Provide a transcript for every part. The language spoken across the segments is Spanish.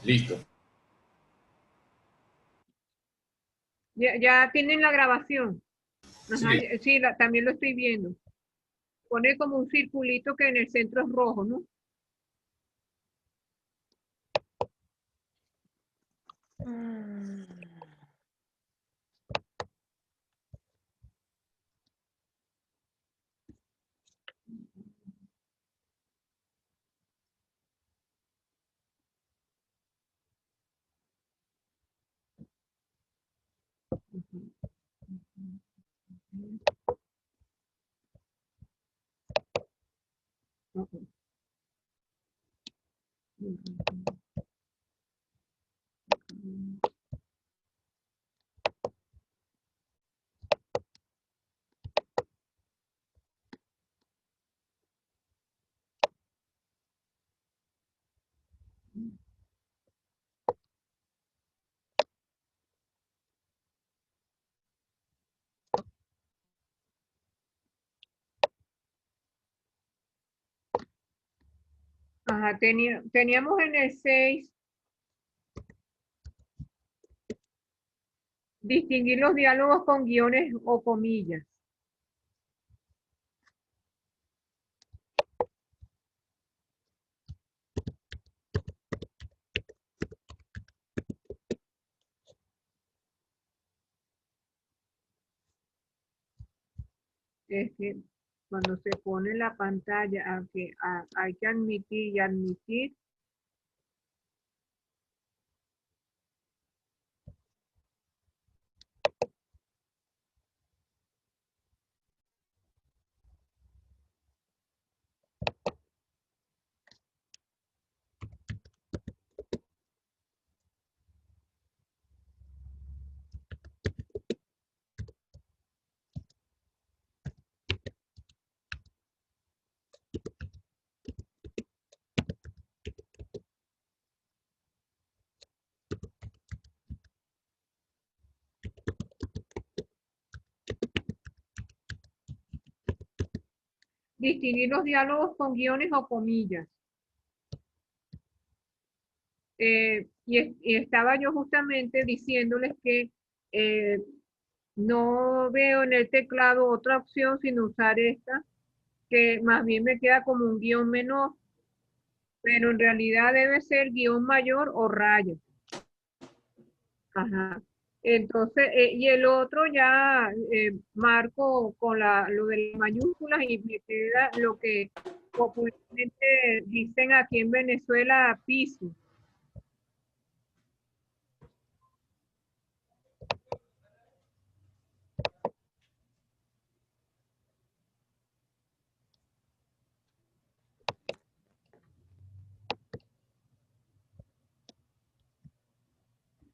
Listo. Ya tienen la grabación. Ajá, Sí. sí, también lo estoy viendo. Pone como un circulito que en el centro es rojo, ¿no? Ok. Ajá, teníamos en el 6 distinguir los diálogos con guiones o comillas. Es que cuando se pone la pantalla, hay que admitir y admitir. Distinguir los diálogos con guiones o comillas. Y estaba yo justamente diciéndoles que eh, no veo en el teclado otra opción sino usar esta, que más bien me queda como un guión menor, pero en realidad debe ser guión mayor o raya. Ajá. Entonces, y el otro ya marco con lo de las mayúsculas y me queda lo que popularmente dicen aquí en Venezuela, piso.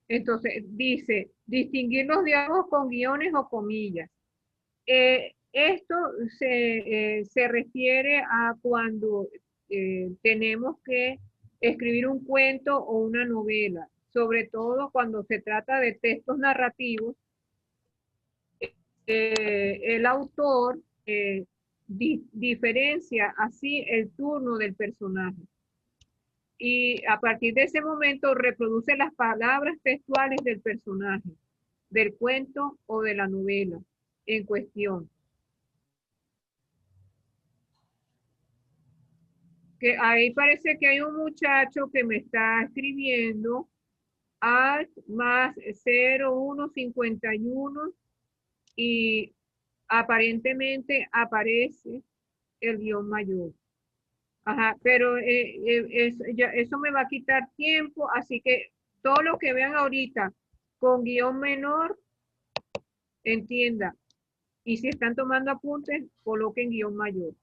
Entonces, dice, distinguir los diálogos con guiones o comillas. Esto se refiere a cuando tenemos que escribir un cuento o una novela, sobre todo cuando se trata de textos narrativos. El autor diferencia así el turno del personaje y a partir de ese momento reproduce las palabras textuales del personaje, del cuento o de la novela en cuestión. Que ahí parece que hay un muchacho que me está escribiendo alt más 0151 y aparentemente aparece el guión mayor. Ajá, pero eso me va a quitar tiempo, así que todo lo que vean ahorita con guión menor, entienda. Y si están tomando apuntes, coloquen guión mayor.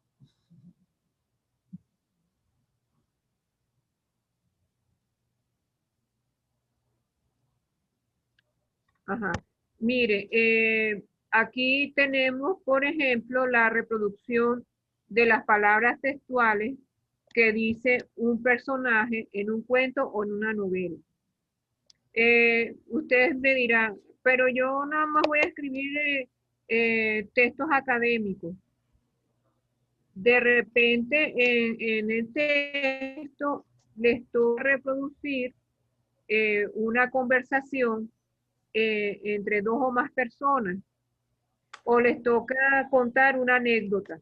Ajá. Mire, aquí tenemos, por ejemplo, la reproducción de las palabras textuales que dice un personaje en un cuento o en una novela. Ustedes me dirán, pero yo nada más voy a escribir textos académicos. De repente en el texto les toca reproducir una conversación entre dos o más personas, o les toca contar una anécdota.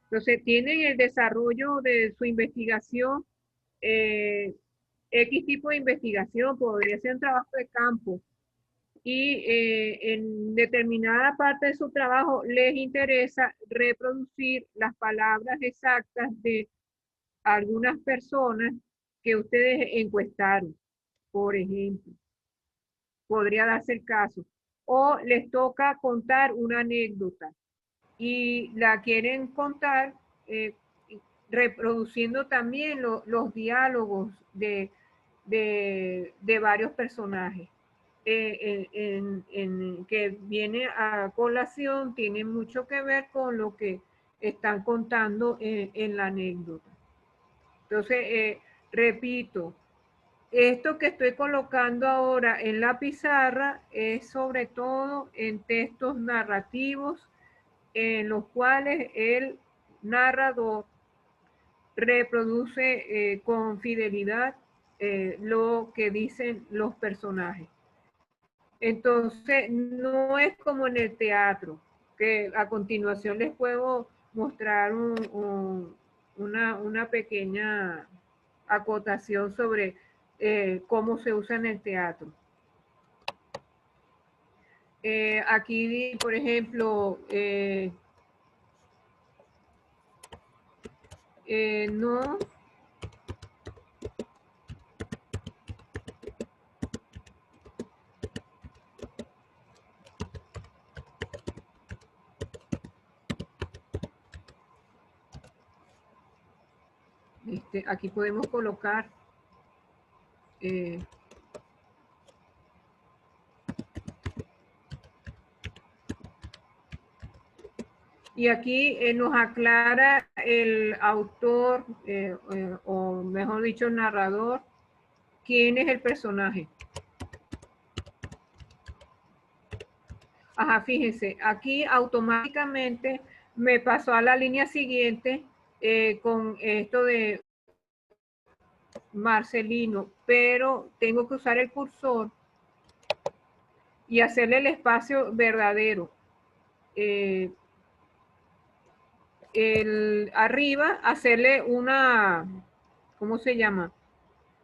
Entonces, tienen el desarrollo de su investigación, X tipo de investigación, podría ser un trabajo de campo, y en determinada parte de su trabajo les interesa reproducir las palabras exactas de algunas personas que ustedes encuestaron, por ejemplo. Podría darse el caso. O les toca contar una anécdota y la quieren contar reproduciendo también los diálogos de varios personajes. Que viene a colación, tiene mucho que ver con lo que están contando en la anécdota. Entonces, repito, esto que estoy colocando ahora en la pizarra es sobre todo en textos narrativos en los cuales el narrador reproduce con fidelidad lo que dicen los personajes. Entonces, no es como en el teatro, que a continuación les puedo mostrar una pequeña acotación sobre cómo se usa en el teatro. Aquí, por ejemplo, no. Aquí podemos colocar y aquí nos aclara el autor, o mejor dicho, el narrador, quién es el personaje. Ajá, fíjense, aquí automáticamente me pasó a la línea siguiente con esto de Marcelino, pero tengo que usar el cursor y hacerle el espacio verdadero. Arriba, hacerle una, ¿cómo se llama?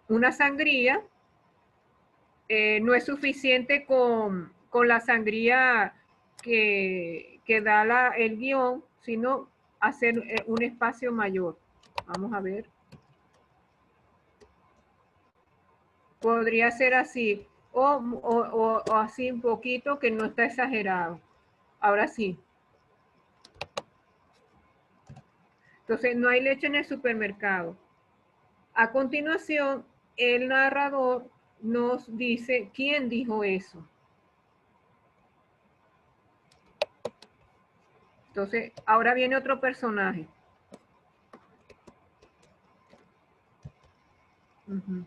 Una sangría. No es suficiente con la sangría que da el guión, sino hacer un espacio mayor. Vamos a ver. Podría ser así, o así un poquito que no está exagerado. Ahora sí. Entonces, no hay leche en el supermercado. A continuación, el narrador nos dice quién dijo eso. Entonces, ahora viene otro personaje. Uh-huh.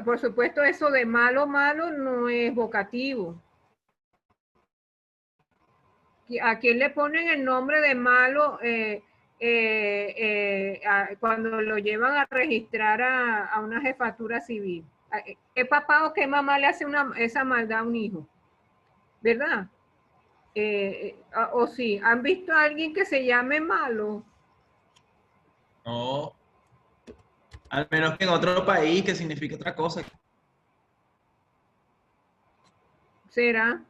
Por supuesto, eso de malo, malo no es vocativo. ¿A quién le ponen el nombre de malo cuando lo llevan a registrar a una jefatura civil? ¿Qué papá o qué mamá le hace esa maldad a un hijo? ¿Verdad? O sí, ¿han visto a alguien que se llame malo? No, al menos que en otro país que significa otra cosa. ¿Será?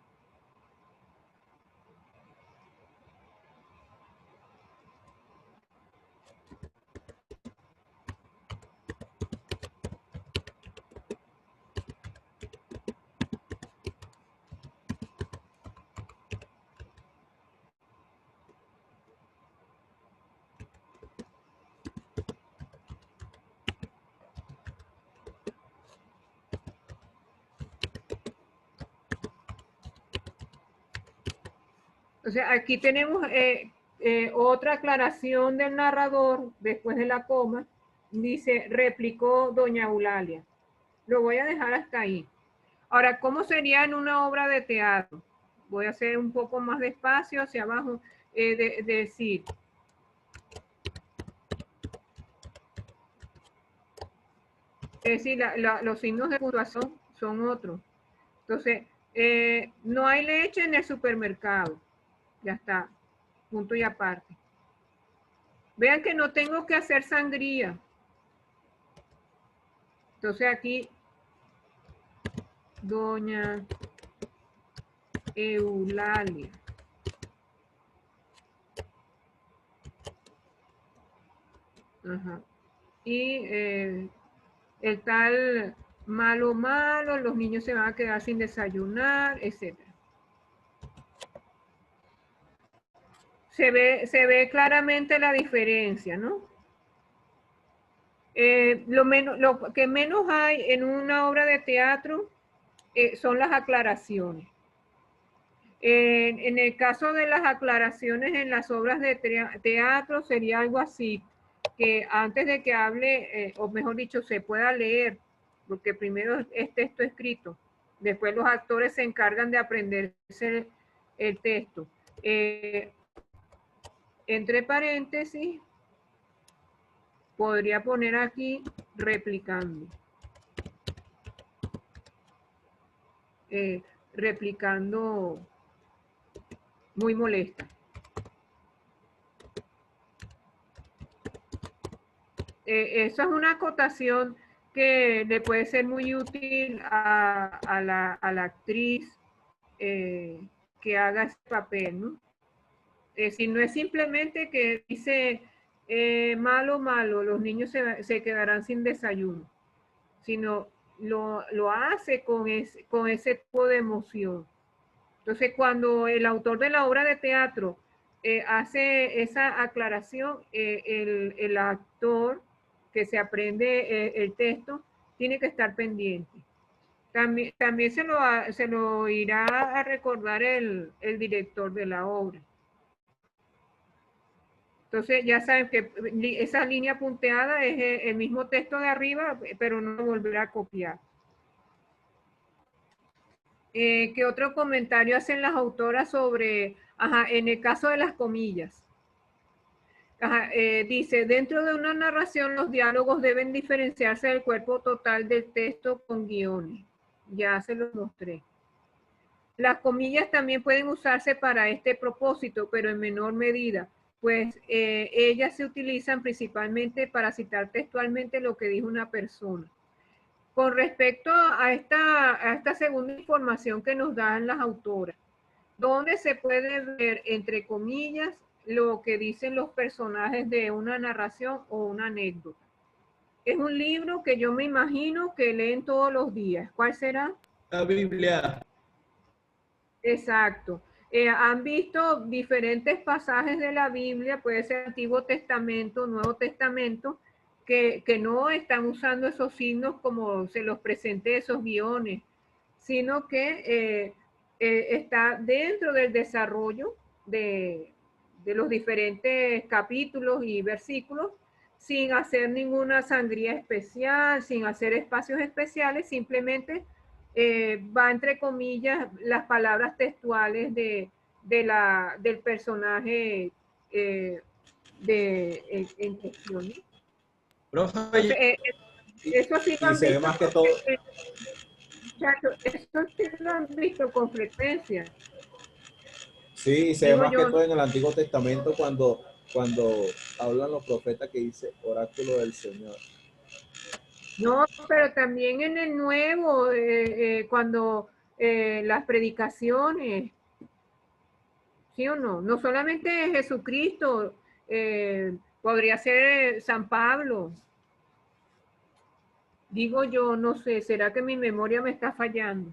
O sea, aquí tenemos otra aclaración del narrador después de la coma. Dice, replicó doña Eulalia. Lo voy a dejar hasta ahí. Ahora, ¿cómo sería en una obra de teatro? Voy a hacer un poco más despacio hacia abajo. Decir, es decir, los signos de puntuación son otros. Entonces, no hay leche en el supermercado. Ya está, punto y aparte. Vean que no tengo que hacer sangría. Entonces aquí, doña Eulalia. Ajá. Y el tal malo, los niños se van a quedar sin desayunar, etc. Se ve claramente la diferencia, ¿no? Lo que menos hay en una obra de teatro son las aclaraciones. En el caso de las aclaraciones en las obras de teatro sería algo así, que antes de que hable, o mejor dicho, se pueda leer, porque primero es texto escrito, después los actores se encargan de aprenderse el texto. Entre paréntesis, podría poner aquí replicando. Replicando muy molesta. Eso es una acotación que le puede ser muy útil a la actriz que haga ese papel, ¿no? Si no es simplemente que dice malo, los niños se quedarán sin desayuno, sino lo hace con ese tipo de emoción. Entonces, cuando el autor de la obra de teatro hace esa aclaración, el actor que se aprende el texto tiene que estar pendiente. También se lo irá a recordar el director de la obra. Entonces ya saben que esa línea punteada es el mismo texto de arriba, pero no lo volverá a copiar. ¿Qué otro comentario hacen las autoras sobre, en el caso de las comillas? Dice, dentro de una narración los diálogos deben diferenciarse del cuerpo total del texto con guiones. Ya se los mostré. Las comillas también pueden usarse para este propósito, pero en menor medida, pues ellas se utilizan principalmente para citar textualmente lo que dijo una persona. Con respecto a esta segunda información que nos dan las autoras, donde se puede ver, entre comillas, lo que dicen los personajes de una narración o una anécdota. Es un libro que yo me imagino que leen todos los días. ¿Cuál será? La Biblia. Exacto. Han visto diferentes pasajes de la Biblia, puede ser Antiguo Testamento, Nuevo Testamento, que no están usando esos signos como se los presenté, esos guiones, sino que está dentro del desarrollo de los diferentes capítulos y versículos, sin hacer ninguna sangría especial, sin hacer espacios especiales, simplemente va entre comillas las palabras textuales del personaje en cuestión. Profe, Entonces, eso sí lo han se ve visto, más que todo. eso sí lo han visto con frecuencia. Sí, se ve más que todo en el Antiguo Testamento cuando hablan los profetas que dice oráculo del Señor. No, pero también en el Nuevo, cuando las predicaciones, ¿sí o no? No solamente Jesucristo, podría ser San Pablo. Digo yo, no sé, ¿será que mi memoria me está fallando?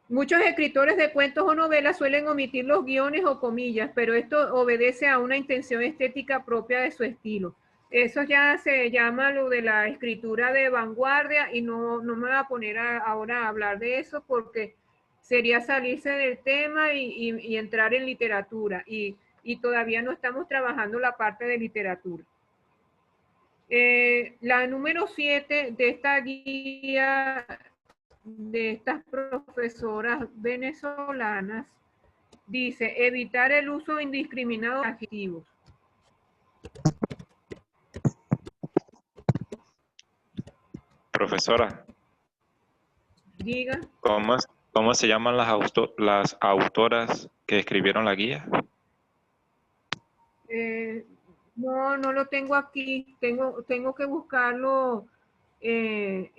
Muchos escritores de cuentos o novelas suelen omitir los guiones o comillas, pero esto obedece a una intención estética propia de su estilo. Eso ya se llama lo de la escritura de vanguardia y no me voy a poner ahora a hablar de eso porque sería salirse del tema y entrar en literatura y todavía no estamos trabajando la parte de literatura. La número 7 de esta guía de estas profesoras venezolanas dice evitar el uso indiscriminado de adjetivos. Profesora, Diga. ¿cómo se llaman las autoras que escribieron la guía? No lo tengo aquí. Tengo que buscarlo. Es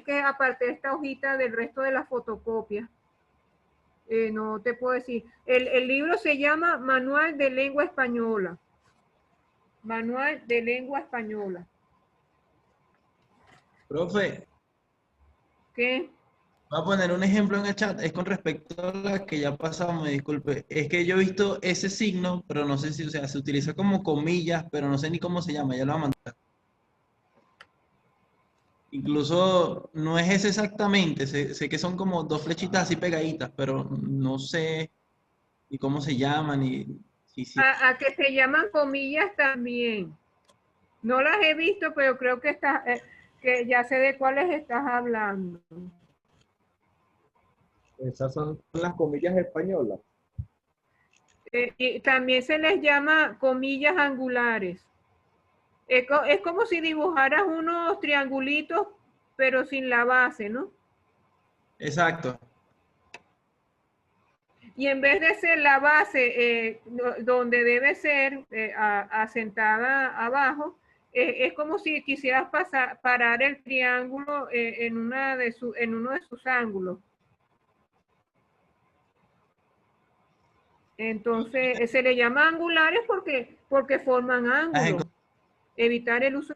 que aparte de esta hojita del resto de las fotocopias, no te puedo decir. El libro se llama Manual de Lengua Española. Manual de Lengua Española. Profe, ¿Qué? voy a poner un ejemplo en el chat, es con respecto a la que ya pasamos, me disculpe. Es que yo he visto ese signo, pero no sé si, o sea, se utiliza como comillas, pero no sé ni cómo se llama, ya lo voy a mandar. Incluso no es ese exactamente, sé que son como dos flechitas así pegaditas, pero no sé ni cómo se llaman, ni si. A que se llaman comillas también. No las he visto, pero creo que que ya sé de cuáles estás hablando. Esas son las comillas españolas. Y también se les llama comillas angulares. Es como si dibujaras unos triangulitos, pero sin la base, ¿no? Exacto. Y en vez de ser la base donde debe ser asentada abajo, es como si quisieras parar el triángulo en uno de sus ángulos. Entonces, se le llama angulares porque forman ángulos. Evitar el uso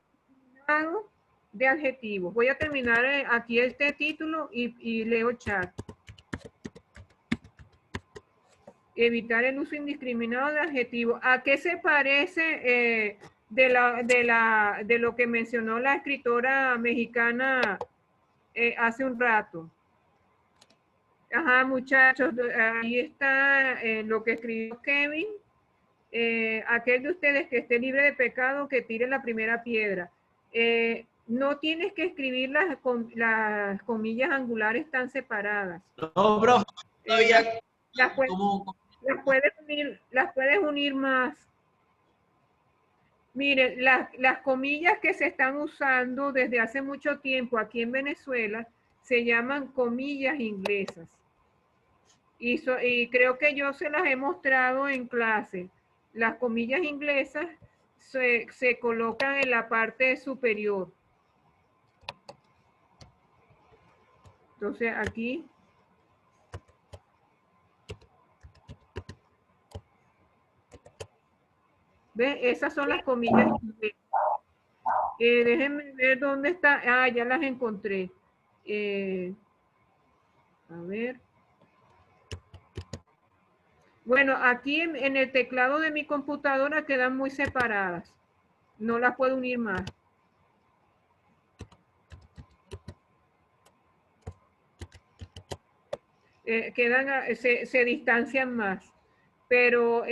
de adjetivos. Voy a terminar aquí este título y leo chat. Evitar el uso indiscriminado de adjetivos. ¿A qué se parece de lo que mencionó la escritora mexicana hace un rato? Ajá, muchachos, ahí está lo que escribió Kevin. Aquel de ustedes que esté libre de pecado, que tire la primera piedra. No tienes que escribir las comillas angulares tan separadas. No, bro, todavía. Las puedes unir más. Mire, las comillas que se están usando desde hace mucho tiempo aquí en Venezuela se llaman comillas inglesas. Y creo que yo se las he mostrado en clase. Las comillas inglesas se colocan en la parte superior. Entonces aquí. ¿Ves? Esas son las comillas inglesas. Déjenme ver dónde está. Ah, ya las encontré. A ver. Bueno, aquí en el teclado de mi computadora quedan muy separadas. No las puedo unir más. Se distancian más. Pero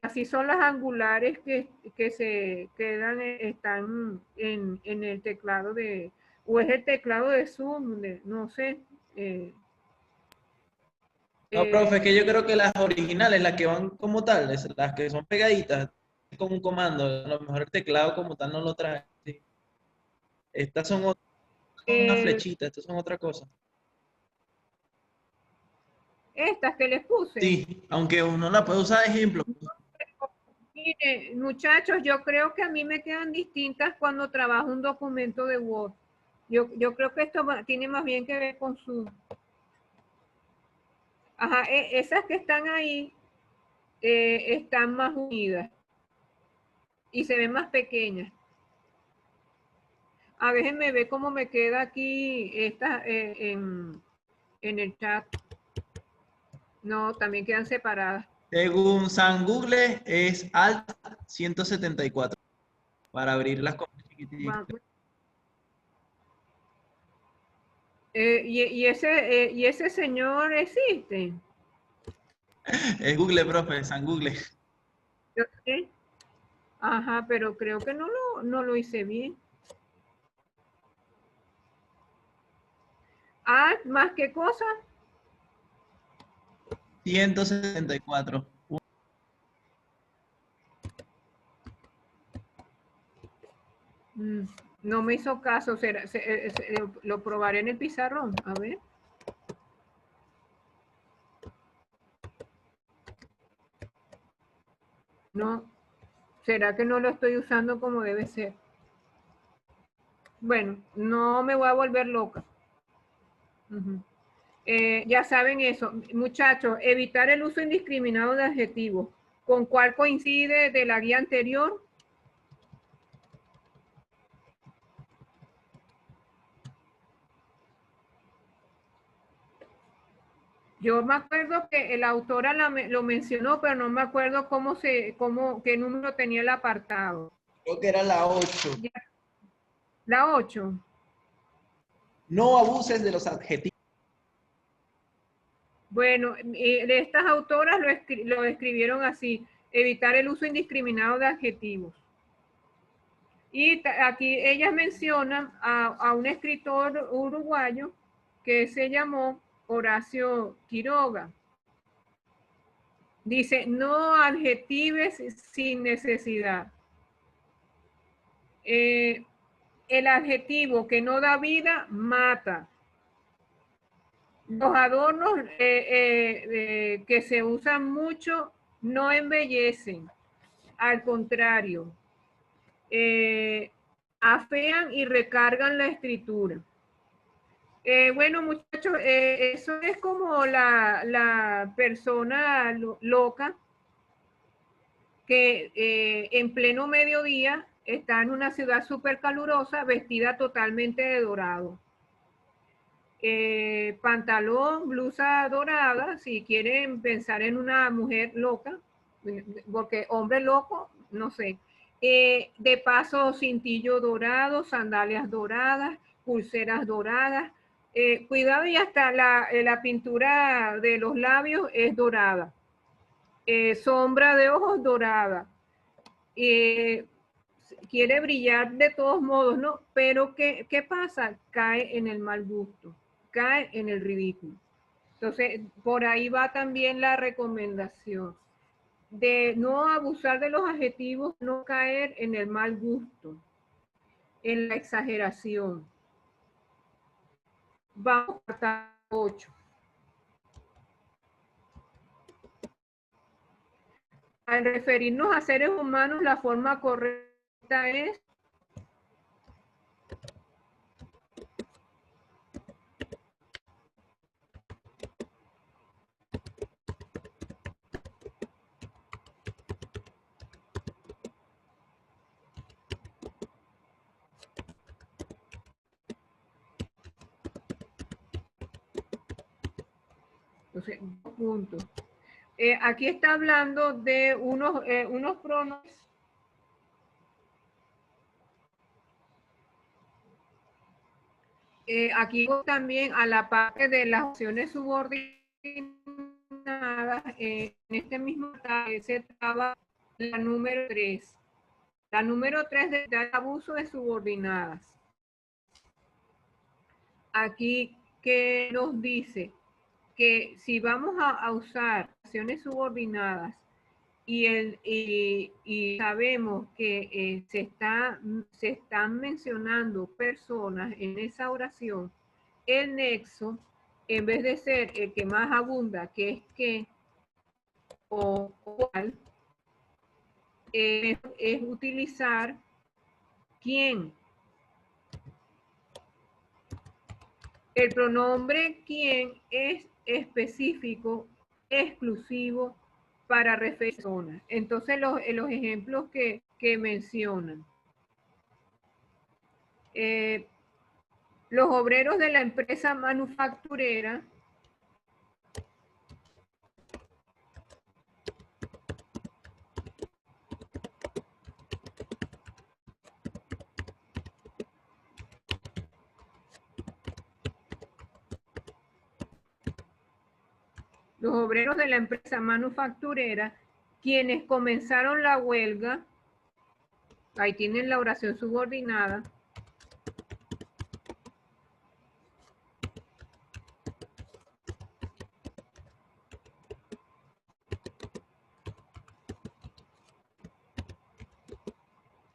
así son las angulares que se quedan, están en el teclado o es el teclado de Zoom, no sé. No, profe, es que yo creo que las originales, las que van como tal, las que son pegaditas, con un comando, a lo mejor el teclado como tal no lo trae. ¿Sí? Estas son una flechita, estas son otra cosa. Estas que les puse. Sí, aunque uno la puede usar de ejemplo. Mire, muchachos, yo creo que a mí me quedan distintas cuando trabajo un documento de Word. Yo creo que esto tiene más bien que ver con su... Ajá, esas que están ahí están más unidas y se ven más pequeñas. A veces me ve cómo me queda aquí esta en el chat. No, también quedan separadas. Según San Google es Alt 174 para abrir las cosas chiquititas. ¿Y ese señor existe? Es Google, profe, San Google. ¿Sí? Ajá, pero creo que no lo hice bien. ¿Más qué cosa? 164. No me hizo caso. Lo probaré en el pizarrón. A ver. No. ¿Será que no lo estoy usando como debe ser? Bueno, no me voy a volver loca. Ya saben eso. Muchachos, evitar el uso indiscriminado de adjetivos. ¿Con cuál coincide de la guía anterior? Yo me acuerdo que la autora lo mencionó, pero no me acuerdo qué número tenía el apartado. Creo que era la 8. La 8. No abuses de los adjetivos. Bueno, estas autoras lo escribieron así: evitar el uso indiscriminado de adjetivos. Y aquí ellas mencionan a un escritor uruguayo que se llamó Horacio Quiroga. Dice, no adjetives sin necesidad. El adjetivo que no da vida, mata. Los adornos que se usan mucho no embellecen. Al contrario, afean y recargan la escritura. Bueno, muchachos, eso es como la persona loca que en pleno mediodía está en una ciudad súper calurosa, vestida totalmente de dorado. Pantalón, blusa dorada, si quieren pensar en una mujer loca, porque hombre loco, no sé. De paso, cintillo dorado, sandalias doradas, pulseras doradas. Cuidado, y hasta la pintura de los labios es dorada. Sombra de ojos dorada. Quiere brillar de todos modos, ¿no? Pero ¿qué pasa? Cae en el mal gusto, cae en el ridículo. Entonces, por ahí va también la recomendación de no abusar de los adjetivos, no caer en el mal gusto, en la exageración. Vamos a 8. Al referirnos a seres humanos, la forma correcta es entonces, 2 puntos. Aquí está hablando de unos pronombres. Aquí también a la parte de las opciones subordinadas, en este mismo se traba la número 3. La número 3 de abuso de subordinadas. Aquí, ¿qué nos dice? Que si vamos a usar acciones subordinadas y sabemos que se están mencionando personas en esa oración, el nexo, en vez de ser el que más abunda, que es que o cual, es utilizar quién. El pronombre quién es específico, exclusivo para referir a personas. Entonces, los ejemplos que mencionan. Los obreros de la empresa manufacturera quienes comenzaron la huelga, ahí tienen la oración subordinada,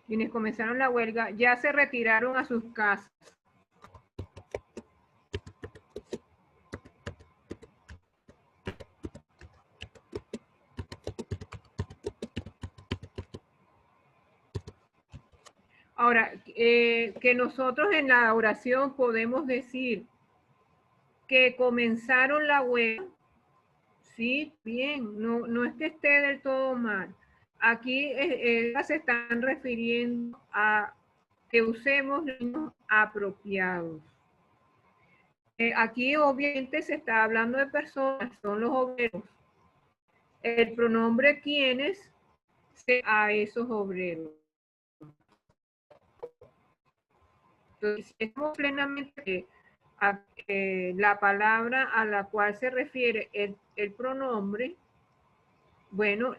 quienes comenzaron la huelga, ya se retiraron a sus casas. Ahora, que nosotros en la oración podemos decir que comenzaron la huelga, sí, bien, no es que esté del todo mal. Aquí se están refiriendo a que usemos los apropiados. Aquí obviamente se está hablando de personas, son los obreros. El pronombre quienes a esos obreros. Entonces, estamos plenamente la palabra a la cual se refiere el pronombre, bueno,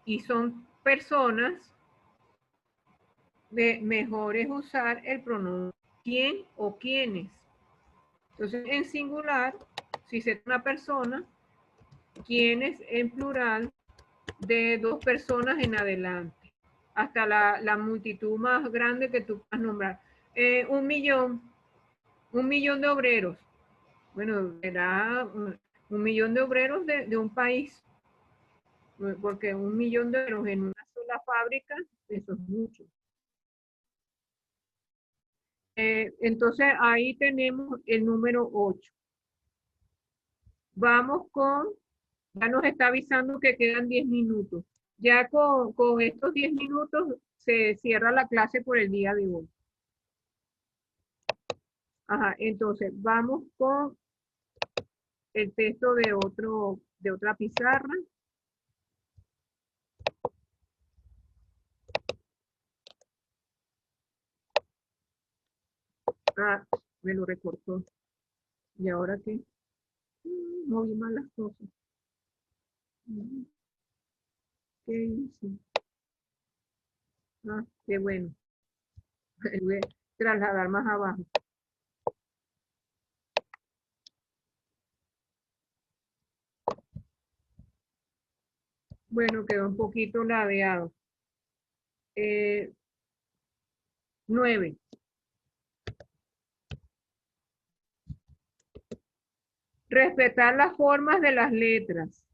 y son personas, mejor es usar el pronombre quién o quiénes. Entonces, en singular, si se trata de una persona, quiénes en plural, de 2 personas en adelante, hasta la multitud más grande que tú puedas nombrar. 1 millón de obreros. Bueno, será 1 millón de obreros de un país, porque 1 millón de obreros en una sola fábrica, eso es mucho. Entonces ahí tenemos el número 8. Vamos con, ya nos está avisando que quedan 10 minutos. Ya con estos 10 minutos se cierra la clase por el día de hoy. Ajá, entonces vamos con el texto de otra pizarra. Ah, me lo recortó. ¿Y ahora qué? Moví mal las cosas. ¿Qué hice? Ah, qué bueno. Voy a trasladar más abajo. Bueno, quedó un poquito ladeado. 9. Respetar las formas de las letras.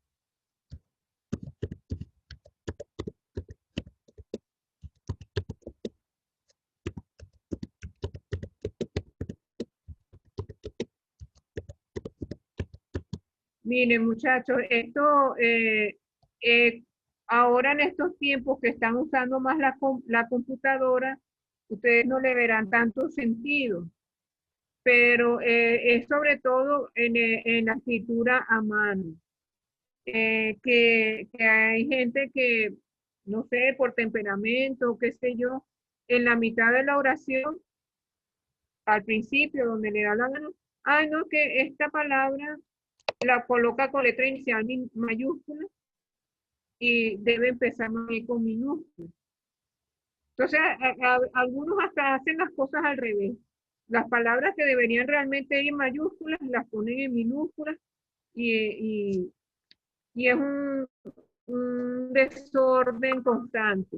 Miren, muchachos, esto ahora en estos tiempos que están usando más la computadora, ustedes no le verán tanto sentido, pero es sobre todo en la escritura a mano. Que hay gente que, no sé, por temperamento, qué sé yo, en la mitad de la oración, al principio, donde le da la gana, ay, no, que esta palabra la coloca con letra inicial mayúscula y debe empezar con minúscula. Entonces, algunos hasta hacen las cosas al revés. Las palabras que deberían realmente ir en mayúsculas las ponen en minúsculas y es un desorden constante.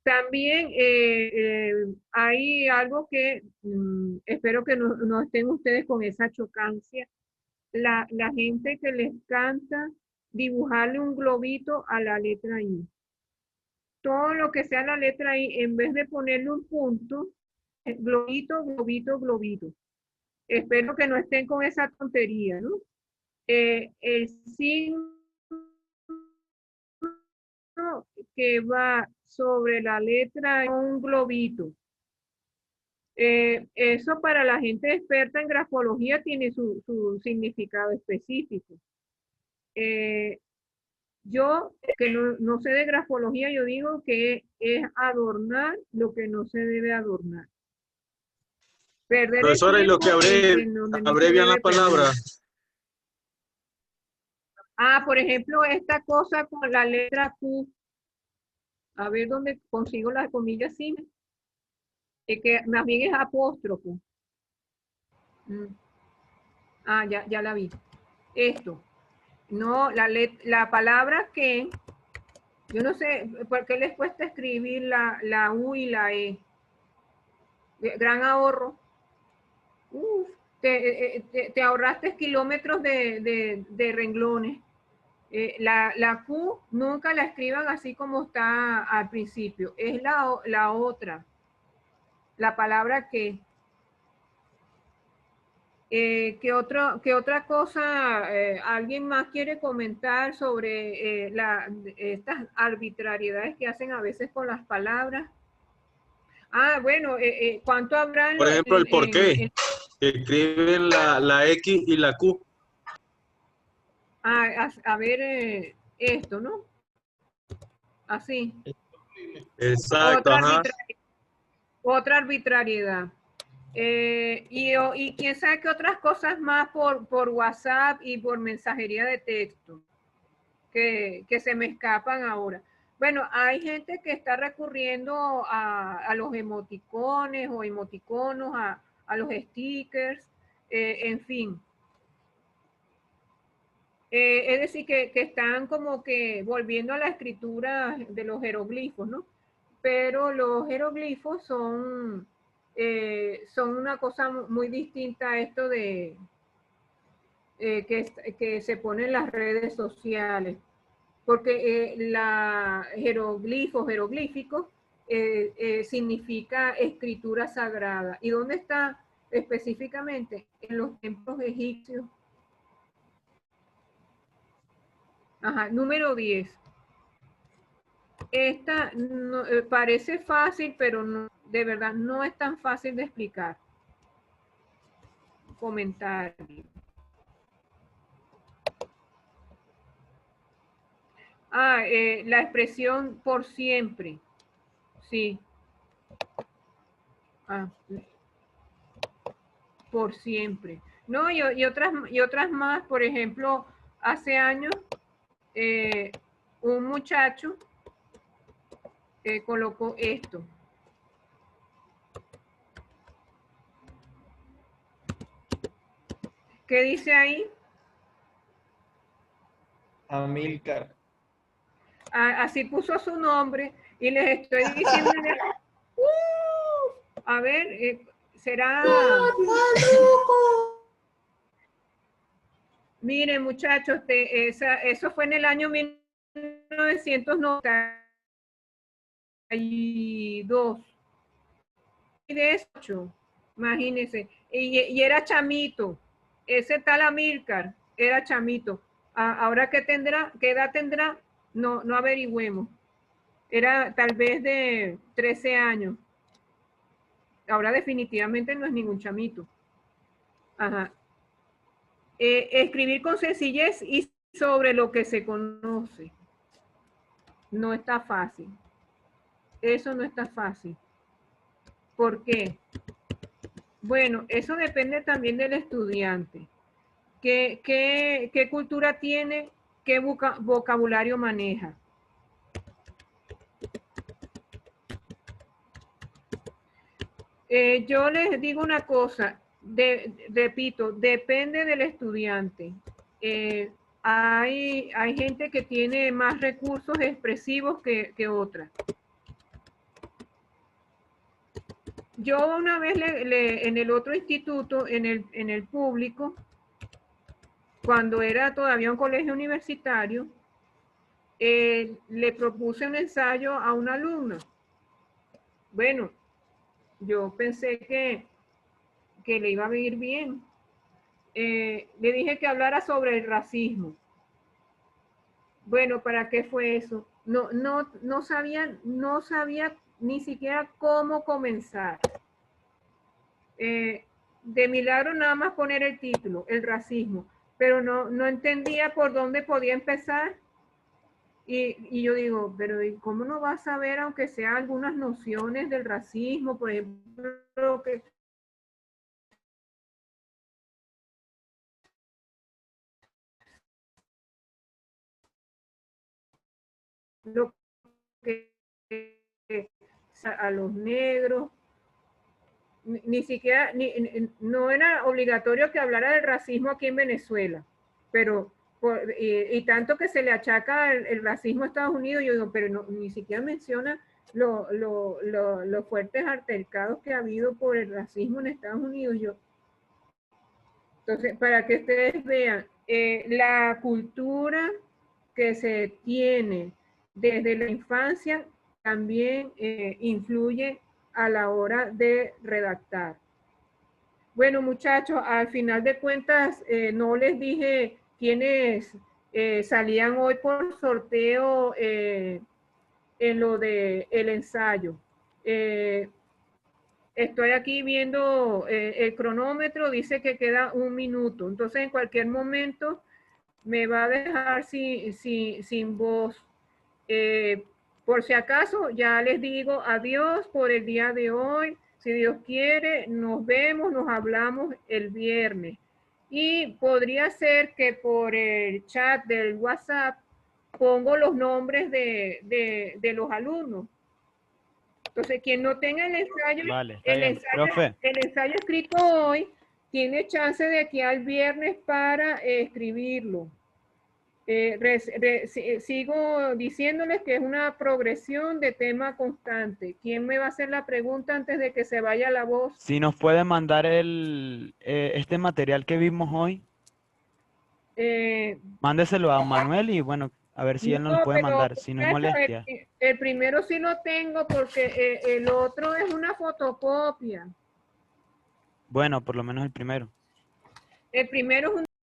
También hay algo que espero que no estén ustedes con esa chocancia. La gente que les canta dibujarle un globito a la letra I. Todo lo que sea la letra I, en vez de ponerle un punto, globito, globito, globito. Espero que no estén con esa tontería, ¿no? El signo que va sobre la letra I, un globito. Eso para la gente experta en grafología tiene su significado específico. Yo, que no sé de grafología, yo digo que es adornar lo que no se debe adornar. Perder profesora, y lo que abrevian la palabra. Por ejemplo, esta cosa con la letra Q. A ver dónde consigo las comillas sin. Que más bien es apóstrofo. Ya la vi. Esto. No, la palabra que Yo no sé por qué les cuesta escribir la U y la E. Gran ahorro. Uf, te ahorraste kilómetros de renglones. La Q nunca la escriban así como está al principio. Es la otra. La palabra que. ¿Qué otra cosa alguien más quiere comentar sobre estas arbitrariedades que hacen a veces con las palabras? Ah, bueno, ¿cuánto habrá Por ejemplo, el por qué. Que escriben la X y la Q. A ver esto, ¿no? Así. Exacto, ajá. Otra arbitrariedad. Y quién sabe qué otras cosas más por WhatsApp y por mensajería de texto que se me escapan ahora. Bueno, hay gente que está recurriendo a los emoticones o emoticonos, a los stickers, en fin. Es decir, que están como que volviendo a la escritura de los jeroglifos, ¿no? Pero los jeroglifos son una cosa muy distinta a esto de que se pone en las redes sociales. Porque jeroglífico, significa escritura sagrada. ¿Y dónde está específicamente? En los templos egipcios. Ajá, número 10. Esta no, parece fácil, pero no, de verdad no es tan fácil de explicar. Comentario. La expresión por siempre. Sí. Por siempre. No, y otras más, por ejemplo, hace años un muchacho colocó esto. ¿Qué dice ahí? Amílcar. Así puso su nombre y les estoy diciendo, a ver, será... Miren, muchachos, eso fue en el año 1992. De eso, imagínense. Y era chamito. Ese tal Amílcar era chamito. Ahora, ¿qué edad tendrá? No averigüemos. Era tal vez de 13 años. Ahora definitivamente no es ningún chamito. Ajá. Escribir con sencillez y sobre lo que se conoce. No está fácil. Eso no está fácil. ¿Por qué? Bueno, eso depende también del estudiante. ¿Qué cultura tiene? ¿Qué vocabulario maneja? Yo les digo una cosa, repito, depende del estudiante. Hay gente que tiene más recursos expresivos que otra. Yo una vez en el otro instituto, en el público, cuando era todavía un colegio universitario, le propuse un ensayo a una alumna. Bueno, yo pensé que le iba a venir bien. Le dije que hablara sobre el racismo. Bueno, ¿para qué fue eso? No sabía ni siquiera cómo comenzar. De milagro nada más poner el título, el racismo, pero no entendía por dónde podía empezar. Y yo digo, pero ¿y cómo no vas a saber, aunque sea algunas nociones del racismo, por ejemplo, que lo que a los negros, ni siquiera, no era obligatorio que hablara del racismo aquí en Venezuela, pero Y tanto que se le achaca el racismo a Estados Unidos, yo digo, pero no, ni siquiera menciona los fuertes altercados que ha habido por el racismo en Estados Unidos. Entonces, para que ustedes vean, la cultura que se tiene desde la infancia también influye a la hora de redactar. Bueno, muchachos, al final de cuentas, no les dije quiénes salían hoy por sorteo en lo del ensayo. Estoy aquí viendo el cronómetro, dice que queda 1 minuto. Entonces, en cualquier momento me va a dejar sin voz. Por si acaso, ya les digo adiós por el día de hoy. Si Dios quiere, nos vemos, nos hablamos el viernes. Y podría ser que por el chat del WhatsApp pongo los nombres de los alumnos. Entonces, quien no tenga el ensayo, vale, el ensayo escrito hoy, tiene chance de aquí al viernes para escribirlo. Sigo diciéndoles que es una progresión de tema constante. ¿Quién me va a hacer la pregunta antes de que se vaya la voz? Si nos puede mandar este material que vimos hoy, mándeselo a Manuel y bueno, a ver si él nos lo puede mandar, si no es molestia. El primero sí lo tengo porque el otro es una fotocopia. Bueno, por lo menos el primero. El primero es un